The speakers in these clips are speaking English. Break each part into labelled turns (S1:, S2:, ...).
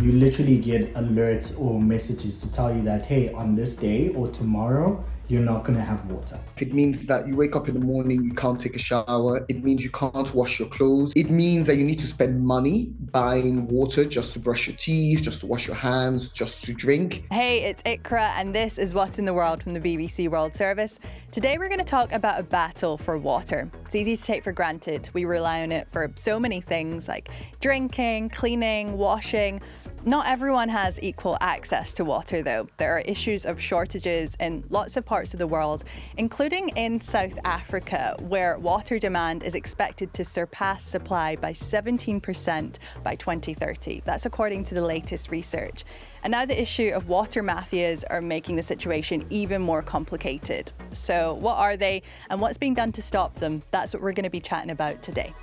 S1: You literally get alerts or messages to tell you that, hey, on this day or tomorrow, you're not going to have water.
S2: It means that you wake up in the morning, you can't take a shower. It means you can't wash your clothes. It means that you need to spend money buying water just to brush your teeth, just to wash your hands, just to drink.
S3: Hey, it's Ikra, and this is What's in the World from the BBC World Service. Today we're going to talk about a battle for water. It's easy to take for granted. We rely on it for so many things like drinking, cleaning, washing. Not everyone has equal access to water, though. There are issues of shortages in lots of parts of the world, including in South Africa, where water demand is expected to surpass supply by 17% by 2030. That's according to the latest research. And now the issue of water mafias are making the situation even more complicated. So what are they and what's being done to stop them? That's what we're going to be chatting about today.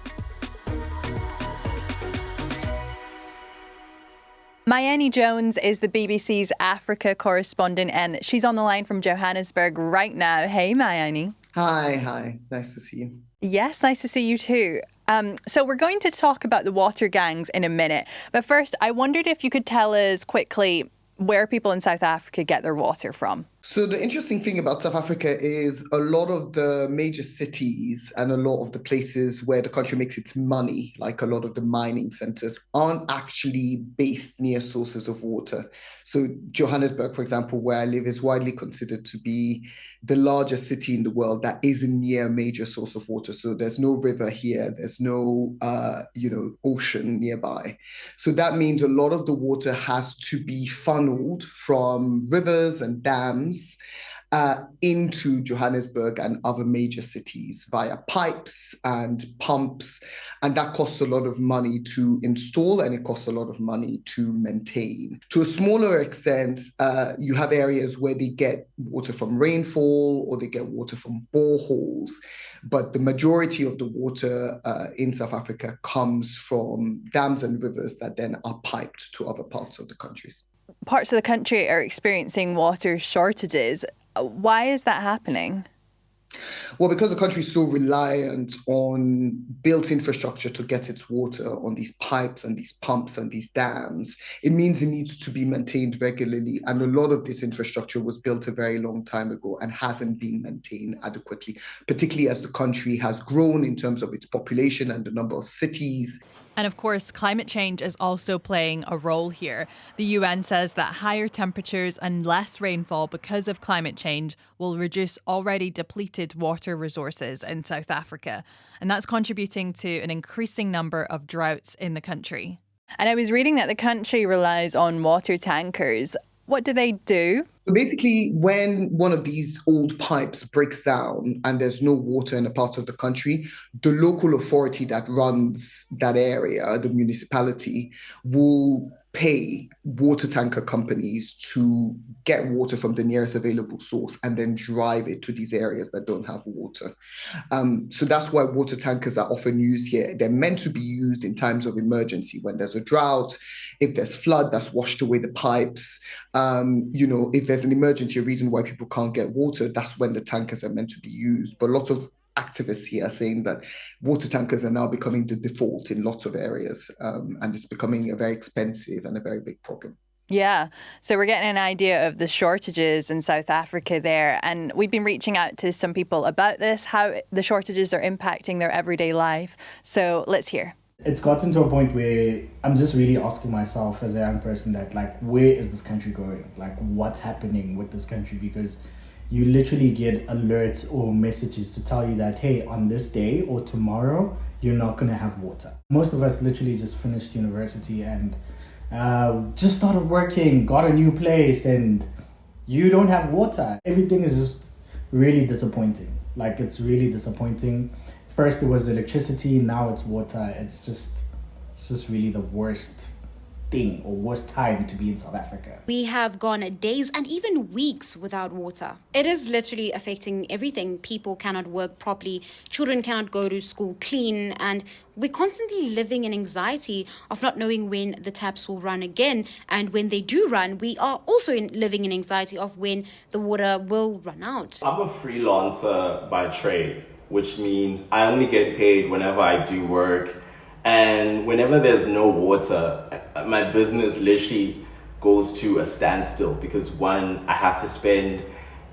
S3: Mayeni Jones is the BBC's Africa correspondent, and she's on the line from Johannesburg right now. Hey, Mayeni.
S2: Hi. Nice to see you.
S3: Yes, nice to see you too. So we're going to talk about the water gangs in a minute. But first, I wondered if you could tell us quickly where people in South Africa get their water from.
S2: So the interesting thing about South Africa is a lot of the major cities and a lot of the places where the country makes its money, like a lot of the mining centers, aren't actually based near sources of water. So Johannesburg, for example, where I live, is widely considered to be the largest city in the world that isn't near a major source of water. So there's no river here, there's no ocean nearby. So that means a lot of the water has to be funneled from rivers and dams into Johannesburg and other major cities via pipes and pumps. And that costs a lot of money to install, and it costs a lot of money to maintain. To a smaller extent, you have areas where they get water from rainfall or they get water from boreholes. But the majority of the water in South Africa comes from dams and rivers that then are piped to other parts of the countries.
S3: Parts of the country are experiencing water shortages. Why is that happening?
S2: Well, because the country is so reliant on built infrastructure to get its water, on these pipes and these pumps and these dams, it means it needs to be maintained regularly. And a lot of this infrastructure was built a very long time ago and hasn't been maintained adequately, particularly as the country has grown in terms of its population and the number of cities.
S3: And of course, climate change is also playing a role here. The UN says that higher temperatures and less rainfall because of climate change will reduce already depleted water resources in South Africa. And that's contributing to an increasing number of droughts in the country. And I was reading that the country relies on water tankers. What do they do?
S2: So basically, when one of these old pipes breaks down and there's no water in a part of the country, the local authority that runs that area, the municipality, will pay water tanker companies to get water from the nearest available source and then drive it to these areas that don't have water. So that's why water tankers are often used here. They're meant to be used in times of emergency, when there's a drought, if there's flood that's washed away the pipes, if there's an emergency, a reason why people can't get water, that's when the tankers are meant to be used. But lots of activists here are saying that water tankers are now becoming the default in lots of areas, and it's becoming a very expensive and a very big problem.
S3: Yeah, so we're getting an idea of the shortages in South Africa there, and we've been reaching out to some people about this, how the shortages are impacting their everyday life. So let's hear.
S1: It's gotten to a point where I'm just really asking myself as a young person that, like, where is this country going? Like, what's happening with this country? Because you literally get alerts or messages to tell you that, hey, on this day or tomorrow, you're not going to have water. Most of us literally just finished university and just started working, got a new place, and you don't have water. Everything is just really disappointing. Like, it's really disappointing. First it was electricity, now it's water. It's just really the worst thing or worst time to be in South Africa.
S4: We have gone days and even weeks without water. It is literally affecting everything. People cannot work properly, children cannot go to school clean, and we're constantly living in anxiety of not knowing when the taps will run again. And when they do run, we are also living in anxiety of when the water will run out.
S5: I'm a freelancer by trade, which means I only get paid whenever I do work. And whenever there's no water, my business literally goes to a standstill because one, I have to spend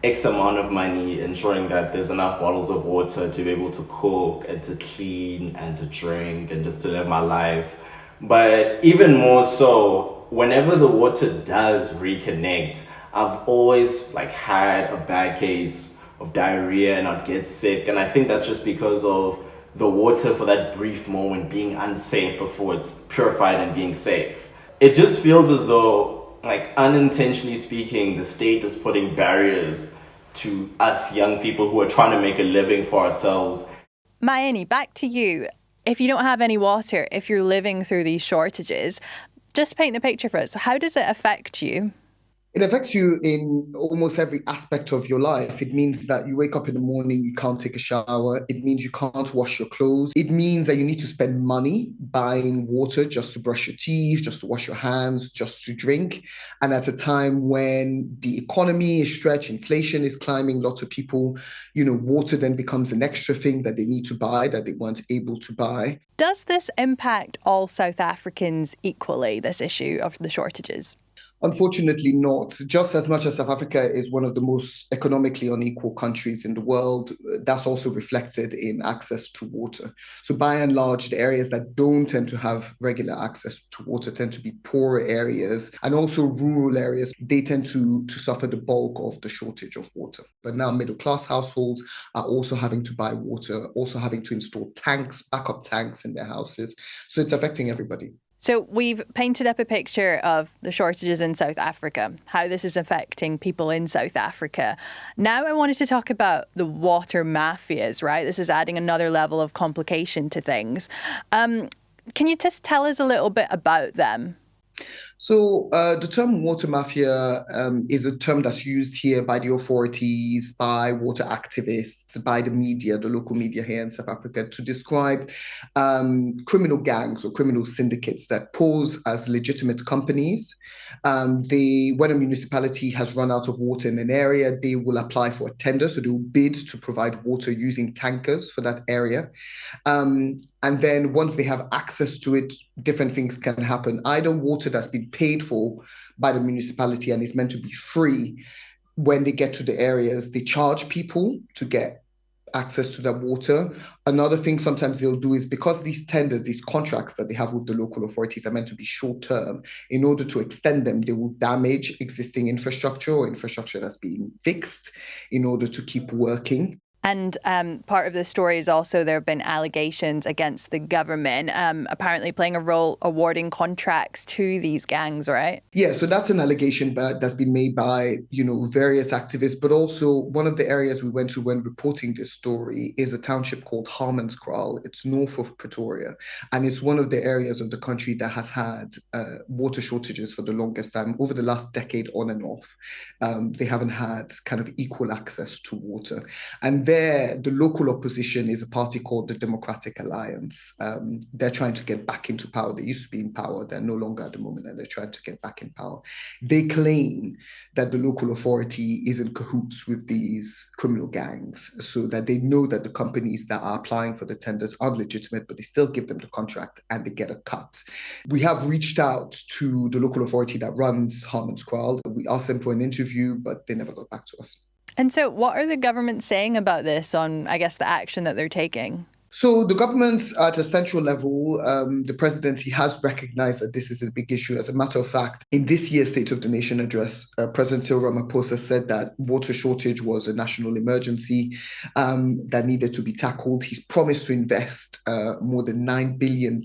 S5: X amount of money ensuring that there's enough bottles of water to be able to cook and to clean and to drink and just to live my life. But even more so, whenever the water does reconnect, I've always had a bad case of diarrhea and I'd get sick. And I think that's just because of the water for that brief moment being unsafe before it's purified and being safe. It just feels as though, unintentionally speaking, the state is putting barriers to us young people who are trying to make a living for ourselves.
S3: Maeni, back to you. If you don't have any water, if you're living through these shortages, just paint the picture for us. How does it affect you?
S2: It affects you in almost every aspect of your life. It means that you wake up in the morning, you can't take a shower. It means you can't wash your clothes. It means that you need to spend money buying water just to brush your teeth, just to wash your hands, just to drink. And at a time when the economy is stretched, inflation is climbing, lots of people, water then becomes an extra thing that they need to buy that they weren't able to buy.
S3: Does this impact all South Africans equally, this issue of the shortages?
S2: Unfortunately not. Just as much as South Africa is one of the most economically unequal countries in the world, that's also reflected in access to water. So by and large, the areas that don't tend to have regular access to water tend to be poorer areas, and also rural areas. They tend to suffer the bulk of the shortage of water. But now middle-class households are also having to buy water, also having to install tanks, backup tanks in their houses. So it's affecting everybody.
S3: So we've painted up a picture of the shortages in South Africa, how this is affecting people in South Africa. Now I wanted to talk about the water mafias, right? This is adding another level of complication to things. Can you just tell us a little bit about them?
S2: So the term water mafia is a term that's used here by the authorities, by water activists, by the media, the local media here in South Africa, to describe criminal gangs or criminal syndicates that pose as legitimate companies. When a municipality has run out of water in an area, they will apply for a tender. So they will bid to provide water using tankers for that area. And then once they have access to it, different things can happen. Either water that's been paid for by the municipality and is meant to be free, when they get to the areas, they charge people to get access to that water. Another thing sometimes they'll do is, because these tenders, these contracts that they have with the local authorities are meant to be short term, in order to extend them, they will damage existing infrastructure or infrastructure that's being fixed in order to keep working.
S3: And part of the story is also there have been allegations against the government, apparently playing a role awarding contracts to these gangs, right?
S2: Yeah, so that's an allegation that's been made by, various activists. But also one of the areas we went to when reporting this story is a township called Hammanskraal. It's north of Pretoria. And it's one of the areas of the country that has had water shortages for the longest time. Over the last decade, on and off, they haven't had kind of equal access to water. And there, the local opposition is a party called the Democratic Alliance. They're trying to get back into power. They used to be in power. They're no longer at the moment, and they're trying to get back in power. They claim that the local authority is in cahoots with these criminal gangs, so that they know that the companies that are applying for the tenders are legitimate, but they still give them the contract and they get a cut. We have reached out to the local authority that runs Hammanskraal. We asked them for an interview, but they never got back to us.
S3: And so what are the governments saying about this on, I guess, the action that they're taking?
S2: So the governments at a central level, the presidency has recognized that this is a big issue. As a matter of fact, in this year's State of the Nation address, President Cyril Ramaphosa said that water shortage was a national emergency that needed to be tackled. He's promised to invest more than $9 billion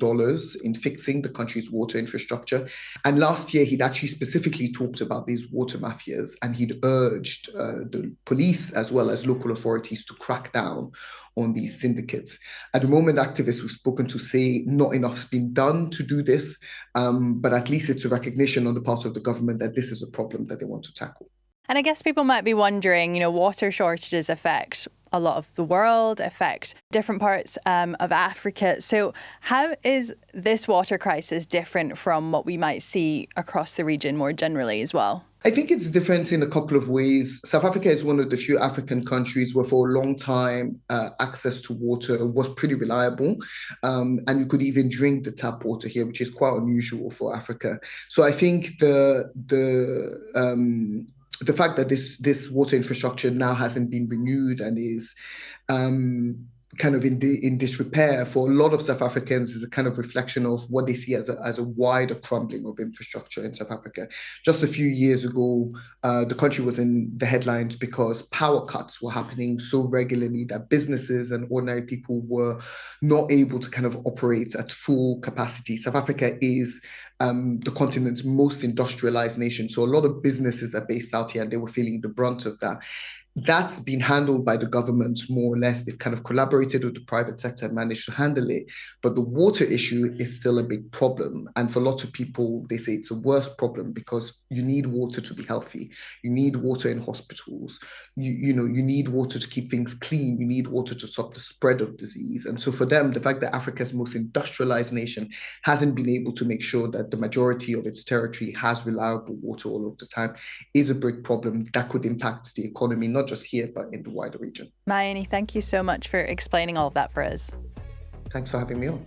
S2: in fixing the country's water infrastructure. And last year, he'd actually specifically talked about these water mafias, and he'd urged the police as well as local authorities to crack down on these syndicates. At the moment, activists we've spoken to say not enough's been done to do this, but at least it's a recognition on the part of the government that this is a problem that they want to tackle.
S3: And I guess people might be wondering, water shortages affect a lot of the world, affect different parts of Africa. So how is this water crisis different from what we might see across the region more generally as well?
S2: I think it's different in a couple of ways. South Africa is one of the few African countries where for a long time, access to water was pretty reliable. And you could even drink the tap water here, which is quite unusual for Africa. So I think the fact that this water infrastructure now hasn't been renewed and is kind of in disrepair for a lot of South Africans is a kind of reflection of what they see as a wider crumbling of infrastructure in South Africa. Just a few years ago, the country was in the headlines because power cuts were happening so regularly that businesses and ordinary people were not able to kind of operate at full capacity. South Africa is the continent's most industrialized nation. So a lot of businesses are based out here and they were feeling the brunt of that. That's been handled by the government more or less. They've kind of collaborated with the private sector and managed to handle it. But the water issue is still a big problem. And for lots of people, they say it's a worse problem because you need water to be healthy. You need water in hospitals. You need water to keep things clean. You need water to stop the spread of disease. And so for them, the fact that Africa's most industrialized nation hasn't been able to make sure that the majority of its territory has reliable water all of the time is a big problem that could impact the economy, not just here, but in the wider region.
S3: Mayeni, thank you so much for explaining all of that for us.
S2: Thanks for having me on.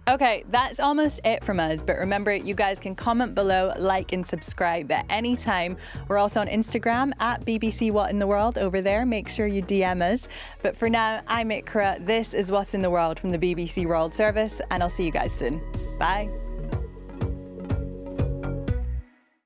S3: Okay, that's almost it from us. But remember, you guys can comment below, like and subscribe at any time. We're also on Instagram at BBC What in the World over there. Make sure you DM us. But for now, I'm Ikra. This is What's in the World from the BBC World Service, and I'll see you guys soon. Bye.